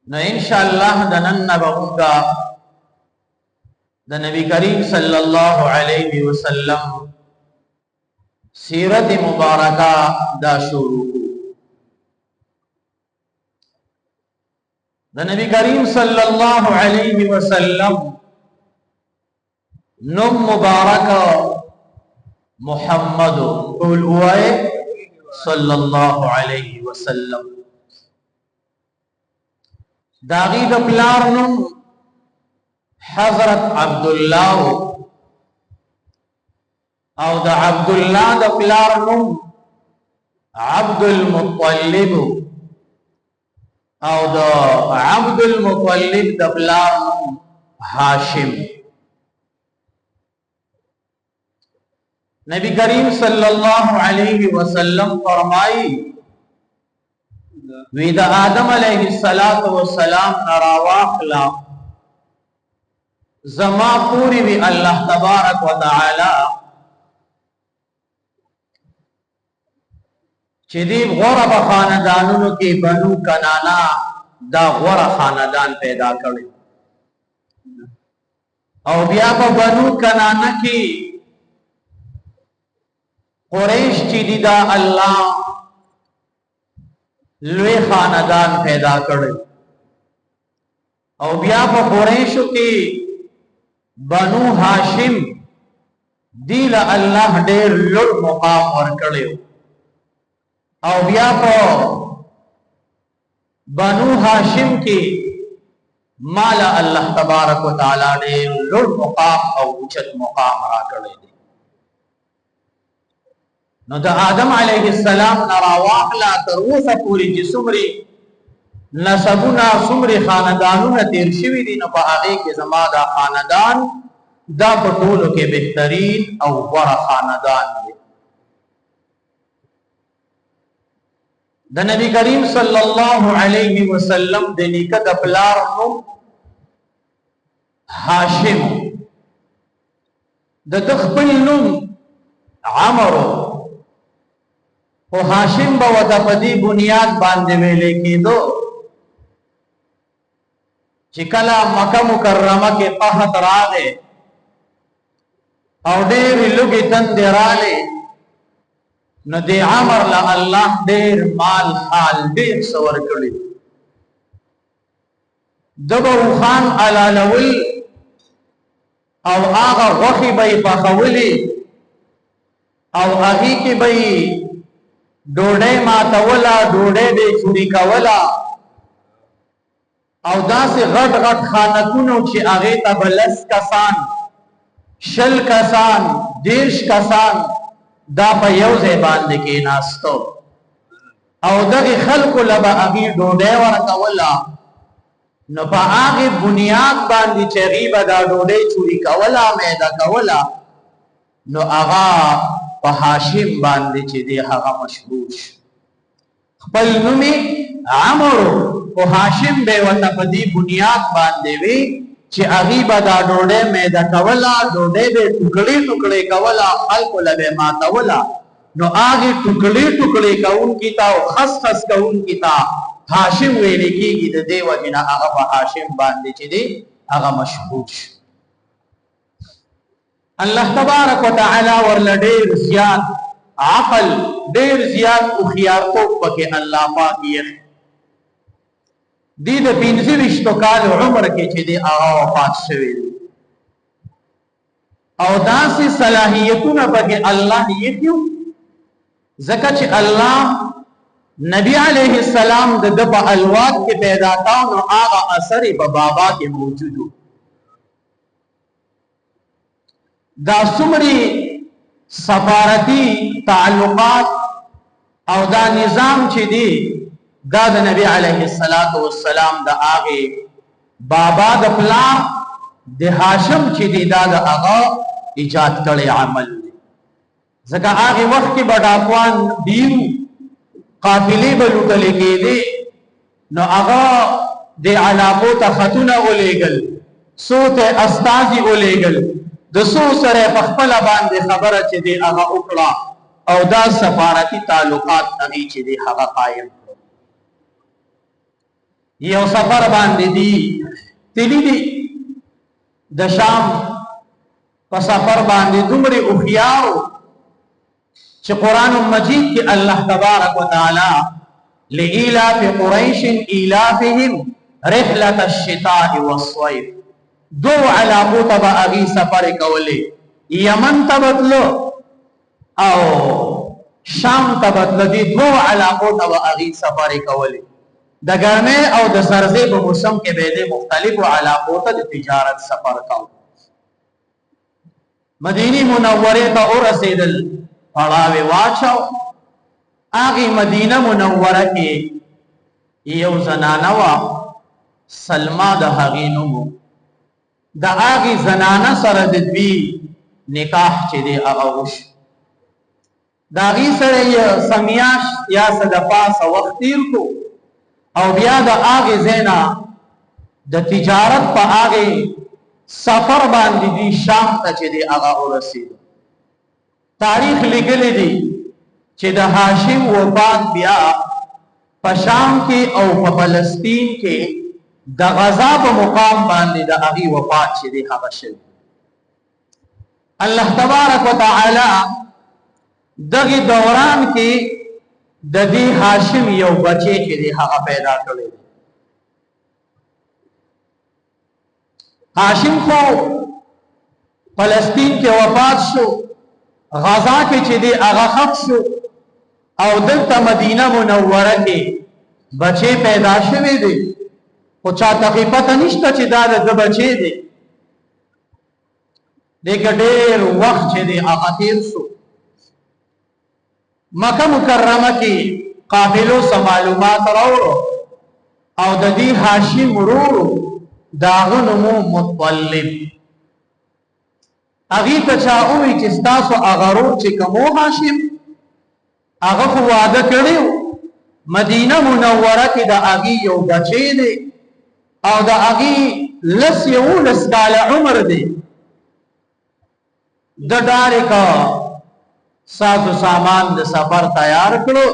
نو انشاءاللہ دنن نبونگا دا نبی کریم صلی اللہ علیہ وسلم سیرت مبارکہ دا شروع دا نبی کریم صلی اللہ علیہ وسلم نم مبارکہ محمد قول ہوئے صلی اللہ علیہ وسلم داغی دا پلار نم حضرت عبداللہ او دا عبداللہ دا پلار نم عبد المطلب او دا عبد المطلب دا پلار نم ہاشم نبی کریم صلی اللہ علیہ وسلم فرمائی وید آدم علیہ السلام نراواخلا زما پوری بھی اللہ تبارک و تعالی چدیب غرب خاندانونو کی بنو کنانا دا غور خاندان پیدا کرے او بیا پا بنو کنانا کی قریش چی دی دا اللہ لوی خاندان پیدا کرے او بیا پا قریشو کی بنو ہاشم دیل اللہ دیر لڑ مقام ورکڑے او بیا پا بنو ہاشم کی مالا اللہ تبارک و تعالی دیر لڑ مقام او اچت مقام را کرے دی نو دا آدم علیہ السلام نراواقلا تروسا پوری جی سمری نسبونا سمری خاندانونا تیر شوی دی نو پا آگے کے زمادہ خاندان دا پٹولو کے بہترین او ورا خاندان دی دا نبی کریم صلی اللہ علیہ وسلم دنی کا دپلار نو ہاشم دا دخپل نو عمرو او ہاشم با ودا پدی بنیاد باندے ویلے کی دو چکلا مکہ مکرمہ کے قحط را دے او دیر لگی تند را لے نو دے عمر لا اللہ دیر مال حال دیر سور کری دبو خان علالول او آغا غخی بای پخولی او آغی کی بای ڈوڑے ماتولا ڈوڑے دے چوری کولا او دا سے غٹ غٹ خانتونو چی آغیتا بلس کسان شل کسان دیرش کسان دا پا یوزے باندے کے ناستو او دغی خلقو لبا آغی ڈوڑے ورکولا نو پا آغی بنیاد باندی چی غیبا دا ڈوڑے چوری کولا میدا کولا نو آغا پا ہاشم باندے چی دے حقا مشہوش خپل نمی عمرو پا ہاشم بے وطا پا دی بنیاد باندے وی چی اغیبا دا ڈوڑے میدا کولا ڈوڑے بے ٹکڑی ٹکڑی کولا خلقو لبے ماتولا نو آگی ٹکڑی ٹکڑی کون کی تا خس خس کون کی تا ہاشم ویلے کی گی دے وجنا آغا پا ہاشم باندے چی دے آغا مشہوش اللہ تبارک و تعالی ورل دیر زیاد عقل دیر زیاد اخیارتو پکے اللہ پاکی دید پینزی رشتو کال عمر کے چھے دے آغا وفات شوی او داسی صلاحیتونا پکے اللہ یہ کیوں زکا چھے اللہ نبی علیہ السلام دبا الواد کے پیدا تاؤنو آغا اثر بابا کے موجودو دا سمری سفارتی تعلقات او دا نظام چی دی دا دا نبی علیہ السلام دا آغی بابا دا پلار دا ہاشم چی دی دا دا آغا ایجاد کرے عمل دی زکا آغی وقت کی بڑاکوان دیرو قافلی بلوٹلے کے دی نو آغا دے علاقو تا خطون اولے گل سوت استازی اولے گل دسو سره پخپل باندې خبره چې دی هغه وکړه او دا سفارتی تعلقات هغه چې دی هغه قائم یو سفر باندې دي تلی دي د شام په سفر باندې دومره اوخیاو چې قران مجید کې الله تبارک وتعالى لإلاف قريش إلافهم رحلة الشتاء والصيف دو علاقو تبا اغي سفر کولی یمن تبتلو او شام تبتلو دی دو علاقو تبا اغي سفر کولی د ګرمه او د سرزه په موسم کې به د مختلفو علاقو ته د تجارت سفر کاو مدینه منوره ته ورسېدل پړاوی واچاو اغي مدینه منوره کې یو زنانه وا سلمہ د هغې نومو د هغې زنانه سره د دوی نکاح چې دی هغه وشو د هغې سره یې سمیاش یا څه د پاسه وخت تیر کو او بیا د هغې ځای نه د تجارت په هغې سفر باندې دی شام ته چې دی هغه ورسېدو تاریخ لیکلی دی چې د هاشم وفات بیا په شام کې او په فلسطین کې د غزا په مقام باندې د هغې وفات چې دی هغه شوی الله تبارک وتعالی دغه دوران کې د دې هاشم یو بچی چې دی هغه پیدا کړی هاشم خو فلسطین کې وفات شو غزا کې چې دی هغه خط شو او دلته مدینه منوره کې بچی پیدا شوی دی خو چا تقیفت نشته چې دا د بچی دی دیکھ ډېر وخت چې دی هغه تیر شو مکه مکرمه کې قافلو سه معلومات راوړو او د دې هاشم ورور داغه نوم مطلب هغې ته چا ووی چې ستاسو هغه ورور چې کوم هاشم هغه خو واده کړی مدینه منوره کې د هغې یو بچی دی او د هغې لس یولس کاله عمر دی د ډارې کا سازو سامان د سفر تیار کړو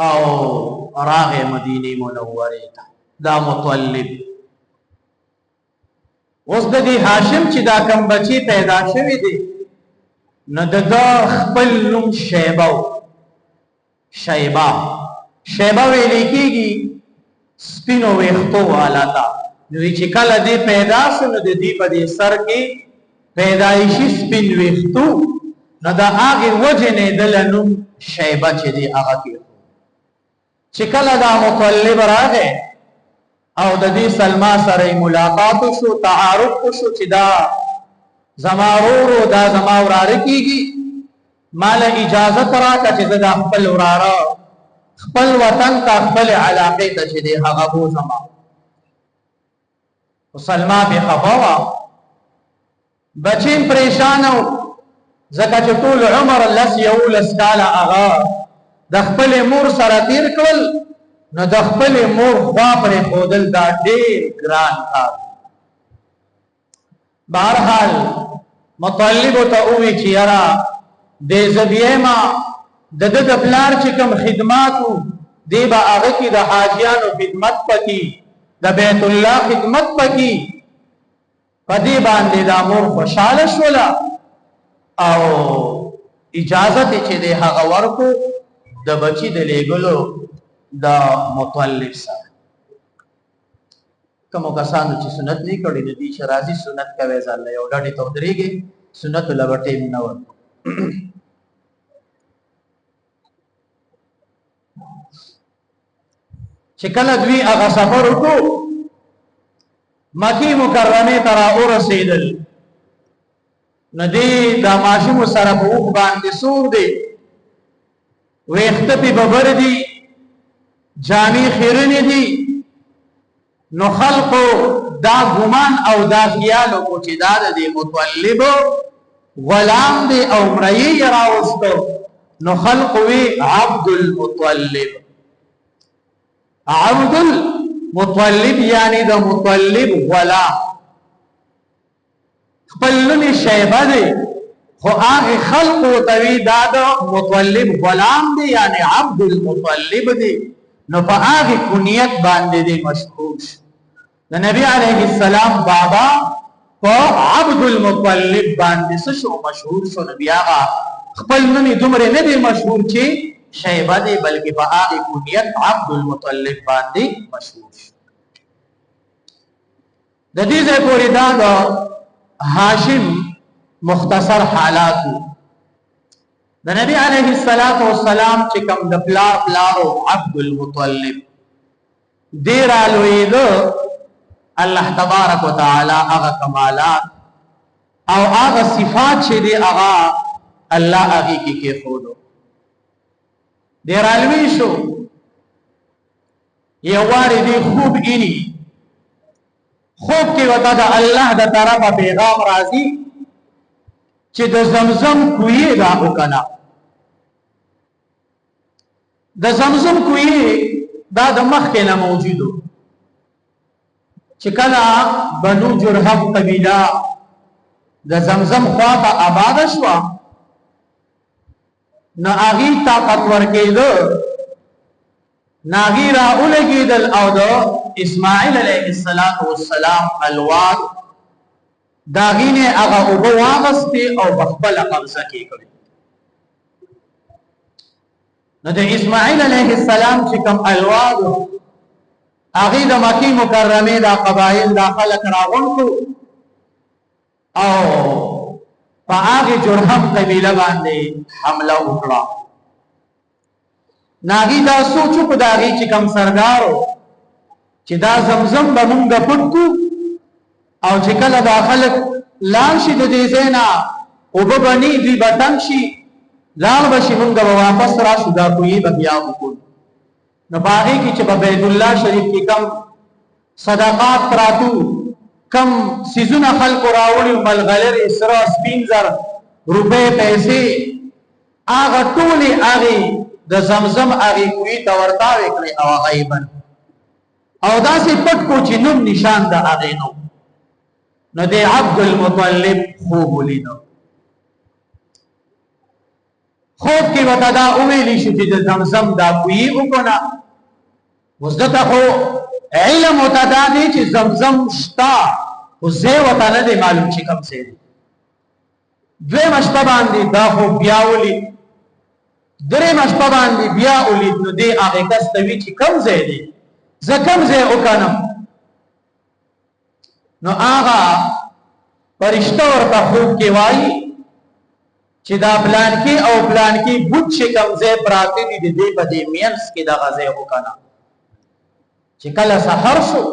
او راغې مدینه منورې ته دا مطلب اوس د دې هاشم چې دا کم بچی پیدا شوی دی نو د خپل نوم شیبه شیبه ویل کېږي سپینو ویښتو والا ته نو چې کله دې پیدا شو نو د دې په دې سر کې پیدایشي سپین ویښتو نو د هغې وجې نه د نوم شیبه چې دی هغه کې چې کله دا مطلب راغی او د دې سلما سره ملاقات شو تعارف شو چې دا زما ورور دا زما وراره کېږي مال اجازت راکړه چې زه دا خپل وراره خپل وطن ته خپل علاقې ته چې دی هغه بوځمه خو سلما بې خفه وه بچیم پریشان و ځکه چې ټول عمر لس یولس کاله هغه د خپلې مور سره تیر کړل نو د خپلې مور خوا پرېښودل دا ډېر ګران کار بهرحال مطلبو ته ووی چې یاره دې زه بییمه د ده د پلار چې کوم خدمات و دې به هغه کې د حاجیانو خدمت پکې د بیت الله خدمت پکې په دې باندې دا مور خوشحاله شوله او اجازت چې دی هغه ورکو د بچی د لیږلو د مطلب سره کومو کسانو چې سنت نه کړی د دې شرازي سنت کوي ځل یو ډاډي ته درېږي سنت لبټې نه ور چې کله دوی هغه سفر وکړو مکی مکرمه ته راورسېدل نو دې دا ماشوم سره په اوښ باندې سور دی ویښته پې ببر دي جامې خیرنې دي نو خلقو دا ګمان او دا خیال وکړو چې دا د دې مطلب غلام دی او مړی یې راوستو نو خلقو وی عبد المطلب عبد المطلب یعنی د مطلب غلام خپل نوم شیبه دی خو هغه خلقو ته وی دا د مطلب غلام دی یعنی عبد المطلب دی نو په هغه کنیت باندې دې مشهور شو. د نبی علیه السلام بابا په عبد المطلب باندې څه شو مشهور شو. نبی هغه خپل نوم دومره نه دی مشهور چې شیبه دی، بلکې په هغه کنیت عبد المطلب باندې مشهور شو. د دې ځای پورې دا د هاشم مختصر حالات د نبی علیه السلام چې کوم د پلارو عبد المطلب ډیر الوی دو الله تبارک وتعالى هغه کمالات او هغه صفات چې دی هغه الله هغه کې خودو ډیر الوی شو. یو واری دی خوب اینی خوب کې وتا د الله د طرفه پیغام راځي چې د زمزم کوی دا وکنا. د زمزم کوی دا د مخکې نه موجودو چې کله بنو جرهم قبیله د زمزم خواته آباد شو نو هغه طاقت ورکېدو ناغي را اولګیدل او د اسماعیل علیه السلام الواد داغینه هغه او واغسته او بخبل قبضه کې کړی. نو د اسماعیل علیه السلام چې کوم الواد هغه د مکی مکرمه دا قبایل دا خلق راغون کو او په هغه جرهم قبیله باندې حمله وکړه. ناغي دا سوچو په داغي چې کوم سردارو چې دا زمزم به مونږ پټ کو او چې کله داخله لال شي د دې زینا او به بني دی بټن شي لال بشي مونږ به واپس راشو دا کوی به بیا وکړو. نو باغې کې چې په بیت الله شریف کې کم صدقات پراتو کم سيزونه خلق راوړي ملغلر اسرا سپینزر روپے پیسې هغه ټولې هغه د زمزم هغه کوی ته ورتاوي کړی او غیبن او داسې پټ کو چې نوم نشان د هغه نو د عبد المطلب خوب ولیدو. خوب کې وتا دا ویلی شو چې د زمزم دا کوی وکړه وزدته خو علم وتا دا دی چې زمزم شتا خو زه وتا نه دی معلوم چې کوم څه دی. دوی مشته باندې دا خو بیا ولید درې مشته باندې بیا ولید نو دی هغه کس ته وی چې کوم ځای دی زه کوم ځای وکړم. نو هغه فرشتہ ورته خوب کې وایي چې دا پلان کې او پلان کې بوت چې کوم ځای پراته دي د دې په دې مینس کې دا غځای وکړه. چې کله سحر شو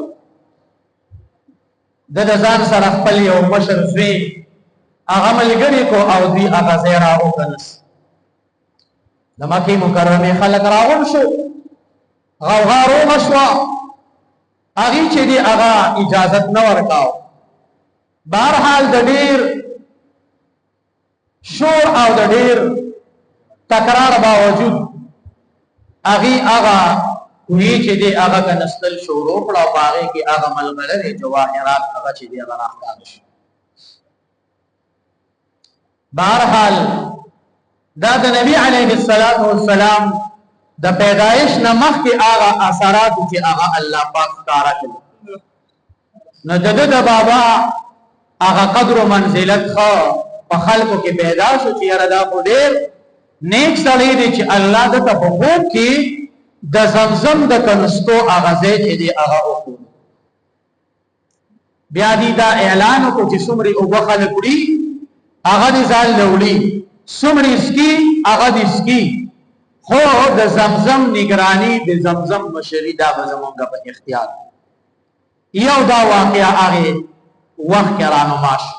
د ځان سره خپل یو مشر زوی هغه ملګری کو او دی هغه ځای را وکړس. د مکه مکرمه خلک راغون شو غوغارو مشوا هغه چې دی هغه اجازت نه ورکاو. بهرحال د ډیر شور او د ډیر تکرار باوجود هغه کوی چې دی هغه کنستل شروع کړه او هغه کې هغه ملغلره جواهرات هغه چې دی هغه راځي. بهرحال دا د نبی علیه السلام د پیدایش نه مخکې هغه اثرات چې هغه الله پاک ښکارا کړل. نو د بابا هغه قدر او منزلت خو په خلکو کې پیدا شو چې یاره دا خو ډېر نیک سړی دی چې الله د ته په خوب کې د زمزم د کنستو هغه ځای چې دی هغه وکړو. بیا دې دا اعلان وکړو چې څومره اوبه خلک وړي هغه دې ځان له وړي څومره اسکي هغه دې اسکي خو د زمزم نگرانی د زمزم مشري دا به زمونږ په اختیار. یو دا واقعا هغه وخت کې رانما شو.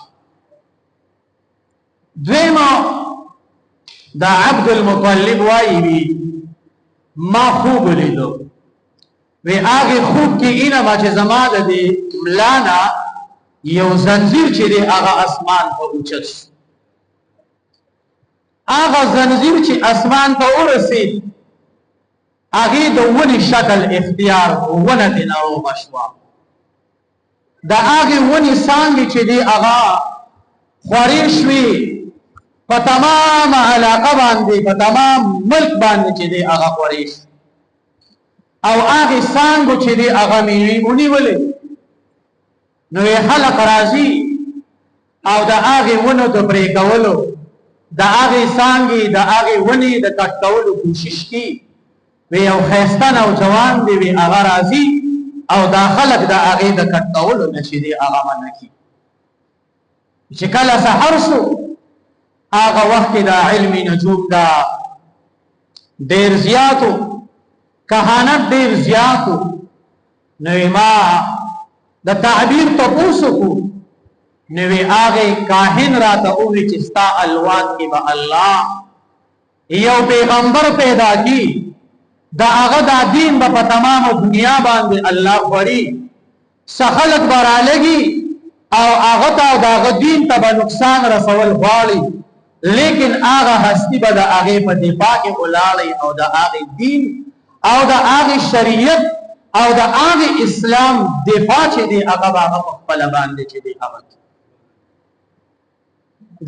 دویمه دا عبد المطلب وایي ما خوب لیدو وی هغه خوب کې اینه ما چې زما د ملانا یو زنجیر چې دی هغه اسمان ته اوچت شو. هغه زنجیر چې اسمان ته ورسید هغه د ونی شکل اختیار ونه دی نو مشوا دا هغه ونی څنګه چې دی هغه خوري شوی په تمام علاقه باندې په تمام ملک باندې چې دی هغه خوري او هغه څنګه چې دی هغه میوي ونیولې نو خلک راځي او د هغه ونو د پرې کولو د هغه څنګه د هغه ونی د کټ کولو کوشش کی وی یو خیستان او جوان دی وی هغه راځي او دا خلک د هغه د کټ کولو نشي دی هغه منکی چې کله سحر شو هغه وخت د علمي نجوم دا ډیر زیاتو کهانت ډیر زیاتو نو ما د تعبیر تاسو کو نو هغه کاهن را ته او چې ستا الوان کې به الله یو پیغمبر پیدا کی دا هغه د دین په تمام دنیا باندې الله غوړي سخلق برا لګي او هغه ته دا دین ته نقصان رسول غواړي لیکن هغه هستی به د هغه په دفاع کې ولاړی او د هغه دین او د هغه شریعت او د هغه اسلام دفاع چې دی هغه په خپل باندې چې دی هغه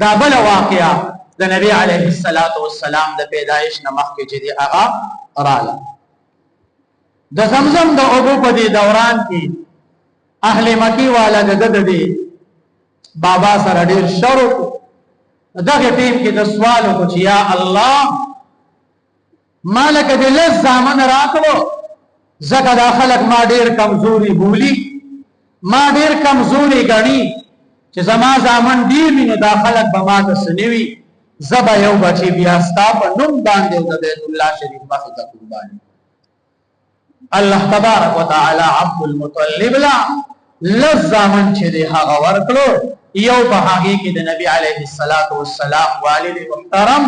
دا بل واقعا د نبی علیه الصلاۃ والسلام د پیدایش نمخ کې چې دی هغه رااله د زمزم د اوبو په دې دوران کې اهل مکی والا د بابا سره ډیر شروع دغه ټیم کې د سوالو کو چې یا الله مالک دې له زامن راکړو زکه دا خلک ما ډیر کمزوري بولی ما ډیر کمزوري غني چې زما زامن ډیر مینه دا خلک به ما د سنوي زبا یو بچي بیا ستا په نوم باندې د بیت الله شریف مخه ته قرباني الله تبارک وتعالى عبد المطلب لا لزامن چې دی هغه ورکړو یو په هغه کې د نبی علیه الصلاۃ والسلام والد محترم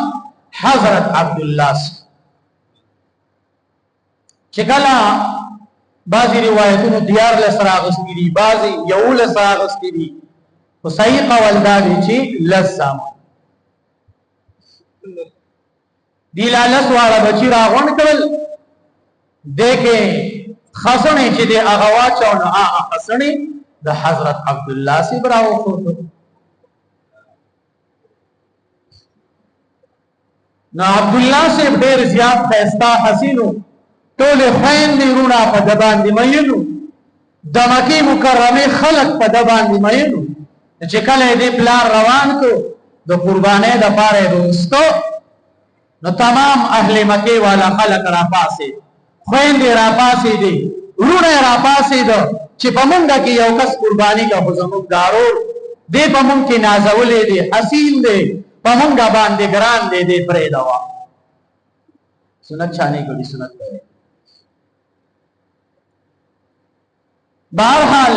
حضرت عبد الله چې کله بعضی روایتونو دیار لسره غستی دي بعضی یو لسره غستی دي خو صحیح قول دا دی چې لزامن دی لالس والا بچی راغون کړل دیکھے خسنه چې دی هغه واچو نو هغه خسنه د حضرت عبد الله سی براو خورو نو عبد الله سی ډیر زیات خستا حسینو ټول خويندې رونا په دبان دی مینو د مکه مکرمه خلق په دبان دی مینو چې کله دې پلار روان کو د قربانې د پاره دوستو نو تمام اهل مکه والا خلق را پاسه خويندې را پاسه دي رونا را پاسه دو چې په مونږه کې یو کس قرباني کا زموږ دارو دې په مونږ کې نازولې دي حسین دي په مونږه باندې ګران دي دې پرې دوا سنت چانه کوي سنت کوي بہرحال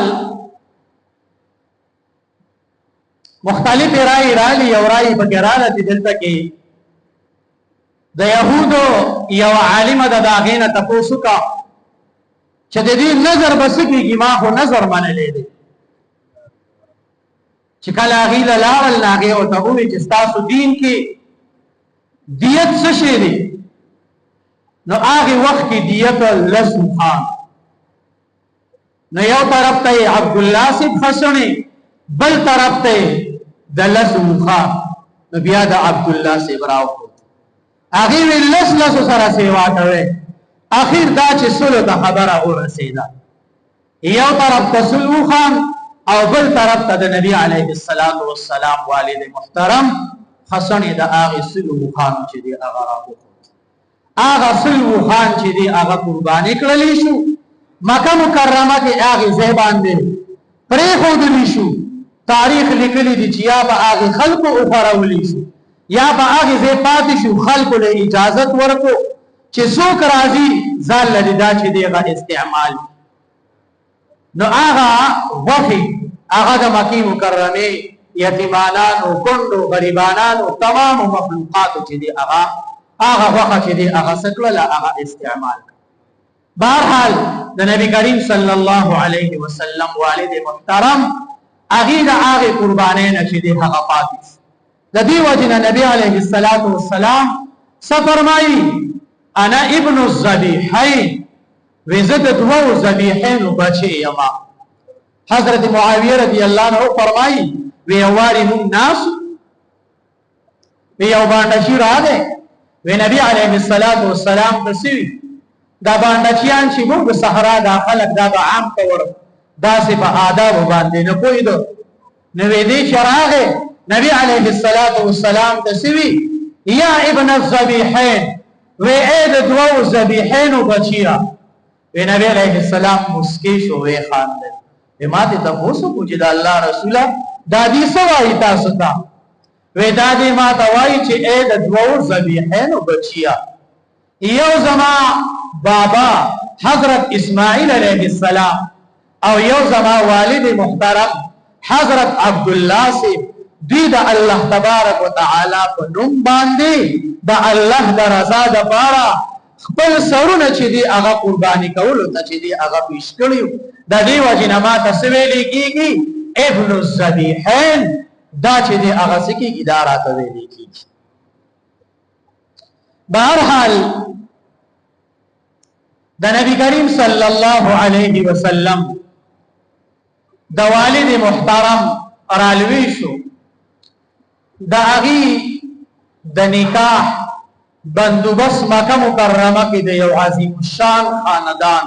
مختلف رائے رالی او رائے بغیراله دلته کې د يهودو یو عالم د داغینه تاسو کا چې د دې نظر بسکیږي ما خو نظر منلې دي چې کله غیله لاړل لاغه او ته وی چې تاسو دین کې دیت څه شي دي نو هغه وخت کې دیت لسم خان نو یو طرف ته عبد الله سید خشنی بل طرف ته د لسم خان نو بیا د عبد الله سید راو هغه وی لس سره سیوا کوي اخر دا چې سلو ته خبره ورسیدا یو طرف ته سلو خان او بل طرف ته د نبی علیه الصلاۃ والسلام والد محترم حسن د هغه سلو خان چې دی هغه راو هغه سلو خان چې دی هغه قرباني کړلی شو مکه مکرمه کې هغه زبان دی پرې خو دلی شو تاریخ لیکلی دی چې یا به هغه خلق او خراولی شو یا به هغه زې پاتې شو خلق له اجازه ورکو چې څوک راځي ځان لري دا چې دیغه استعمال نو هغه وحي هغه د مکی مکرمه یتیمانانو کندو غریبانانو تمام مخلوقات چې دی هغه وخت چې دی هغه سکل هغه استعمال بہرحال د نبی کریم صلی الله علیه وسلم والد محترم هغه د هغه قربانین چې دی هغه پاتې د دې وجنه نبی علیه الصلاۃ والسلام فرمایي انا ابن الذبیحین وزد دو ذبیحین بچی یما حضرت معاویه رضی الله عنه فرمایي وی واری الناس وی یو باندې شي راځي وی نبی علیه الصلاۃ والسلام تسوی دا باندچیان چې موږ صحرا دا خلک دا به عام کور داسې په آداب باندې نه پوهېدو نو دې چې راغې نبی علیه الصلاة والسلام ته سوي یا ابن الذبیحین وی اے د دوو ذبیحینو بچیا وی نبی علیه السلام مسکی شو وی خاندل وی ما ته تاسو کو چې د الله رسوله دا دې سوای تاسو ته وی دا دې ما ته وای چې اے د دوو ذبیحینو بچیا یو زما بابا حضرت اسماعیل علیہ السلام او یو زما والد محترم حضرت عبداللہ سے دی دا اللہ تبارک و تعالی په نوم باندې دا الله د رضا د پاره خپل سرونه چې دی هغه قرباني کولو ته چې دی هغه پیش کړیو د دې وجنه ما تسویل کیږي ابن الذبیحین دا چې دی هغه سکی اداره ته ویل کیږي بهرحال د نبی کریم صلی الله علیه وسلم د والد محترم رالوی شو د اغي د نکاح بندوبست مکه مکرمه کې د یو عظیم الشان خاندان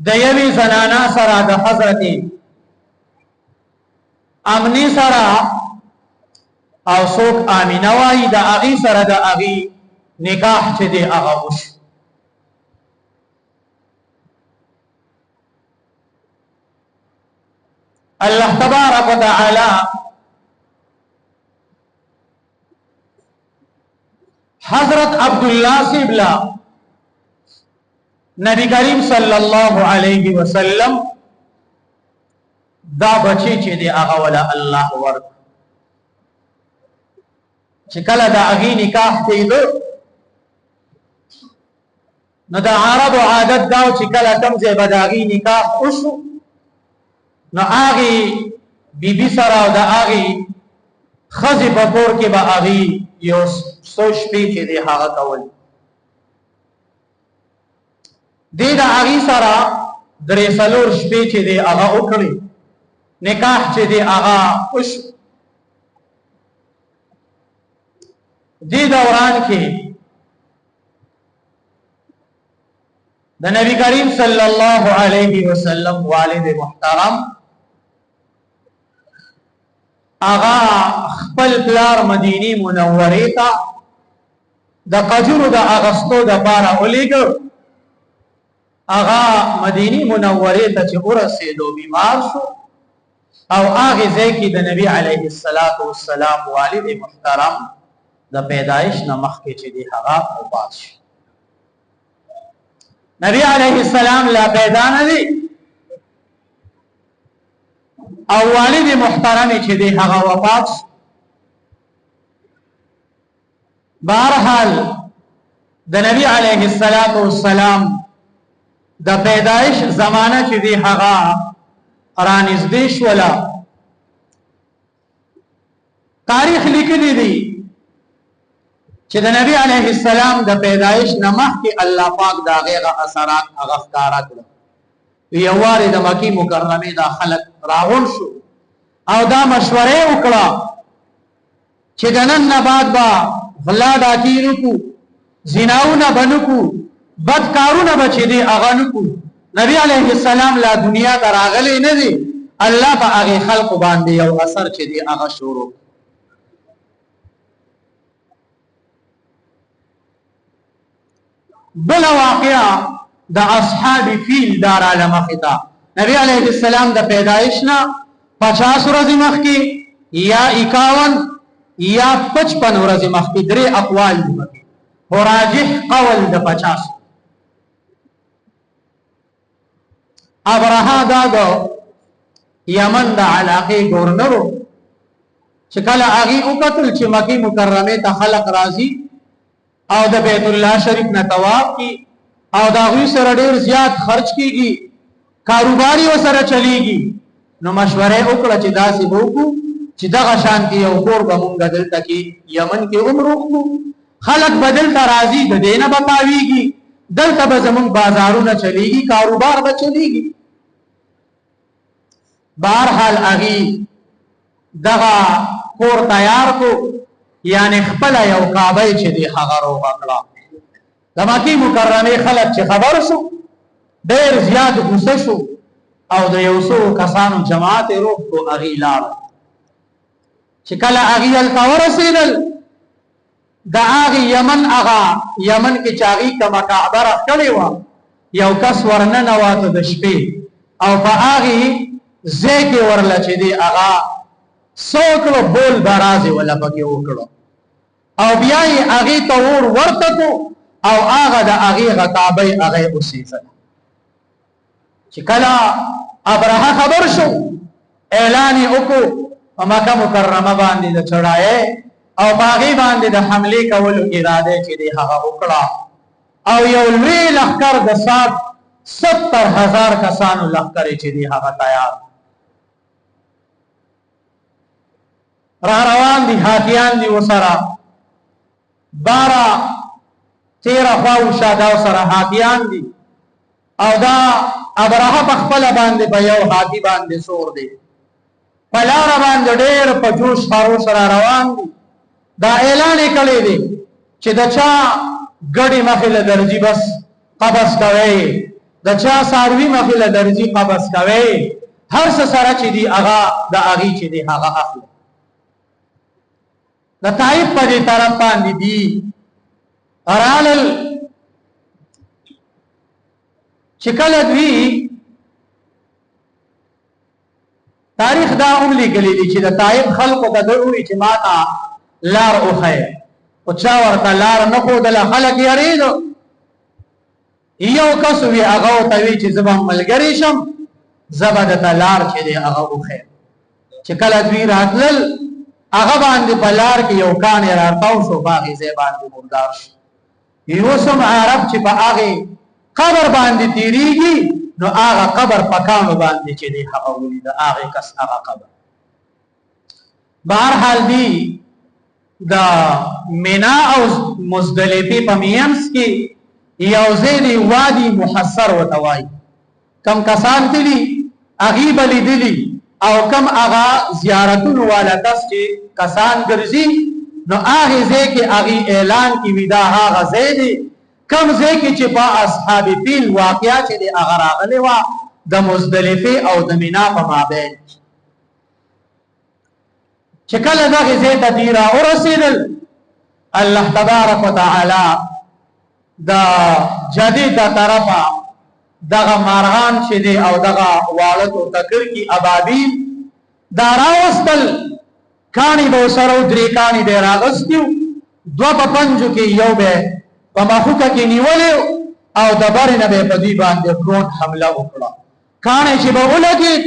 د یوې زنانا سره د حضرت امنی سره او څوک امینه وایي د اغي سره د اغي نکاح چې دی هغه وشو الله تبارک وتعالى حضرت عبداللہ سبلا نبی کریم صلی اللہ علیہ وسلم دا بچی چې دی هغه ولا الله ورک چې کله دا اغي نکاح کېدو نو دا عرب عادت داو چې کله کم ځای به د اغي نکاح وشو نو آغی بی بی سره او د آغی خزی په کور کې به آغی یو سوچ پی چې دی هغه کول دی د آغی سره درې څلور شپې چې دی هغه وکړي نکاح چې دی هغه وش دی دوران کې د نبی کریم صلی الله علیه وسلم والد محترم آغا خپل پلار مدینی منوره تا د قجرو د اغسطو د پارا اولیگو آغا مدینی منوره تا چه ورسیدو بیمار شو او آغی زیکی د نبی علیه السلام والد محترم د پیدایش نمخ کے چه دی آغا وفات شو نبی علیه السلام لا پیدا ندی او والد محترم چې دی هغه وفات بهرحال د نبی علیه السلام د پیدایش زمانہ چې دی هغه رانږدې شوله تاریخ لیکلی دی چې د نبی علیه السلام د پیدایش نه مخکې الله پاک دا غیغه اثرات هغه ښکارا کړل یو واري د مکی مکرمه دا خلق راغون شو او دا مشوره وکړه چې د نن نه بعد با غلا ډاکینو کو زناونه بنکو بدکارونه بچی دی هغه نکو نبی علیه السلام لا دنیا ته راغلی نه دی الله په هغه خلق باندې یو اثر چې دی هغه شروع بل واقعا د اصحاب فیل دار عالم خطا نبی علیہ السلام د پیدایش نه 50 ورځې مخکې یا 51 یا 55 ورځې مخکې درې اقوال دي او راجح قول د 50 ابرها داغو یمن د علاقه گورنرو چې کله هغه وکتل چې مکی مکرمه ته خلق راضي او د بیت الله شریف نه طواف کی او دا غوی سره ډیر زیات خرج کیږي کاروباري وسره چلیږي نو مشوره وکړه چې داسې وکړو چې دغه شان کې یو کور به مونږ دلته کې یمن کې عمر وکړو خلک بدل ته راضي د دینه بتاویږي دلته به زمونږ بازارونه چلیږي کاروبار به چلیږي بهرحال اغي دغه کور تیار کو یعنی خپل یو کعبه چې دی هغه روغ کړه. د مکې مکرمه خلک چې خبر شو ډېر زیات غوسه شو او د یو څو کسانو جماعت روغ کو هغې لاړ. چې کله هغې هلته ورسېدل د هغې یمن کې چې هغې کومه کعبه راښکلې وه یو کس ورننوته د شپې او په هغې ځای کې ورله چې دی هغه څه وکړو بول برازې وله پکې وکړو او بیا یې هغې ته اور ورته کړو او هغه د هغې هغه کعبه یې هغه یې وسېځله. چې کله ابرهه خبر شو اعلان یې وکړو په مکه مکرمه باندې د چړایۍ او په هغې باندې د حملې کولو اراده چې دی هغه وکړه او یو لوی لښکر د 70,000 کسانو لښکر چې دی هغه تیار را روان دي. هاتیان دي ورسره 12-13 خواوشا دا ورسره هاتیان دي او دا ابرهه په خپله باندې په یو هاتي باندې سور دی په لاره باندې ډېر په جوش خروش را روان دي. دا اعلان یې کړی دی چې د چا ګډې مخې له درځي بس قبض کوئ، د چا څاروي مخې له درځي قبض کوئ، هر څه سره چې دي هغه د هغې چې دی هغه اخلي. د طایف په دې طرف باندې دي رالل چې کله دوی تاریخ دا هم لیکلی دی چې د طایف خلقو ته دوی ووایي چې ما ته لار وښیه خو چا ورته لار نه ښودله خلک یېرېدو. یو کس وي هغه ورته وایي چې زه به ملګری شم زه به درته لار چې دی هغه وښیم. چې کله دوی راتلل هغه باندې په لار کې یو کاڼی راتاو شو په هغې ځای باندې مردار شو. اوس هم عرب چې په هغې قبر باندې تېرېږي نو هغه قبر په کاڼو باندې چې دی هغه ولي د هغې کس هغه قبر. بهرحال دی د منا او مزدلفې په مینځ کې یو ځای دی وادي محصر ورته وایي. کم کسان تلي هغې به لیدلي او کم هغه زیارتونو والا کس چې کسان ګرځي نو هغې ځای کې هغې اعلان کې وي دا هغه ځای دی کم ځای کې چې په اصحاب فیل واقعه چې دی هغه راغلې وه د مزدلفې او د منا په مابین. چې کله دغې ځای ته دوی راورسېدل الله تبارک وتعالی د جدې د طرفه دغه مارغان چې دی او دغه واړه توتکر کې ابابیل دا راوستل کاڼي به ورسره و 3 کاڼي به یې راغستي و 2 په پنجو کې یو به په مخوکه کې نیولی او د برې نه به یې په دوی باندې ډرون حمله وکړه. کاڼی چې به ولګېد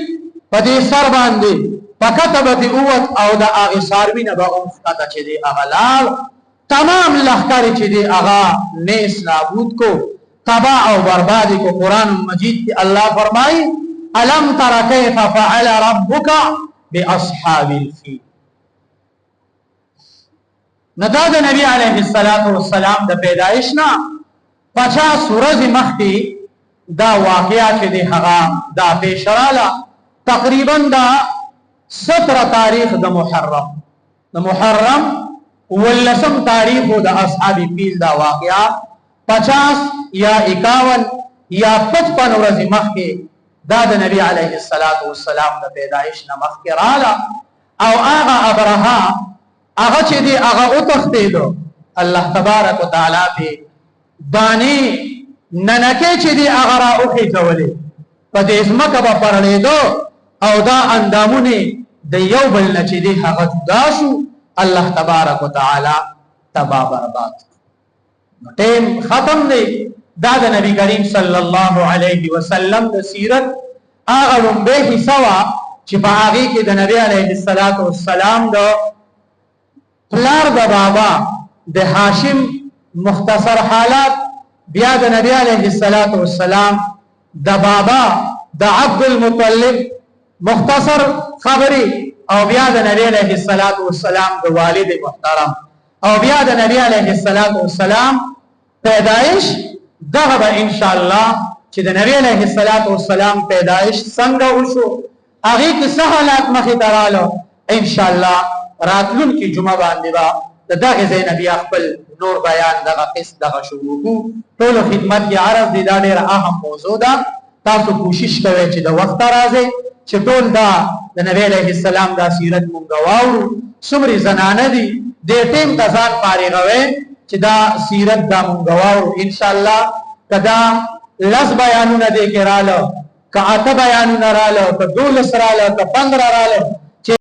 په دې سر باندې په کته به دې ووت او د هغې څاروي نه به هم ښکته چې دی هغه لاړ. تمام لښکر چې دی هغه نیس نابود کو تباہ او بربادی کو. قرآن مجید کی اللہ فرمائی الم تر کیف فعل ربک باصحاب الفیل. ندا د نبی علیہ السلام د پیدایش نه 50 ورځې مخکې دا واقعه چې دی هغه دا پیش راله. تقریبا دا 17 تاریخ د محرم 19 تاریخ د اصحاب فیل دا واقعه 50 یا 51 یا 55 ورځې مخکې دا د نبی علیه السلام د پیدایش نه مخکې راله. او هغه ابرهه هغه چې دی هغه وتښتېدو الله تبارک وتعالی پې دانې ننکې چې دی هغه را وخېټولې په دې ځمکه به پرړېدو او دا اندامونه د یو بل نه چې دی هغه جدا شو. الله تبارک وتعالی تبا برباد ټیم ختم دی. دا د نبی کریم صلی الله علیه وسلم د سیرت هغه لومبۍ حصه وه چې په هغې کې د نبی علیه السلام د پلار د بابا د هاشم مختصر حالات، بیا د نبی علیه السلام د بابا د عبد المطلب مختصر خبرې، او بیا د نبی علیه السلام د والد محترم، او بیا د نبی علیه السلام پیدائش. دغه به ان شاء الله چې د نبی علیه السلام پیدائش څنګه وشو، هغه کې څه حالات مخې ته راغلو، ان شاء الله راتلونکي جمعه باندې دغه ځای بیا خپل نور بیان دغه قسط دغه شروع کو ټول خدمت کې عرض دي دا ډېر اهم موضوع ده تاسو کوشش کوئ چې د وخت راځي چې ټول دا د نبی علیه السلام دا سیرت مونږ واورو څومره زنانه دي د ټیم د ځان فارغوي چې دا سیرت دا مونږ واورو ان شاء الله کدا لس بیانونه دې کې رااله که اته بیانونه رااله که 12 رااله که 15 رااله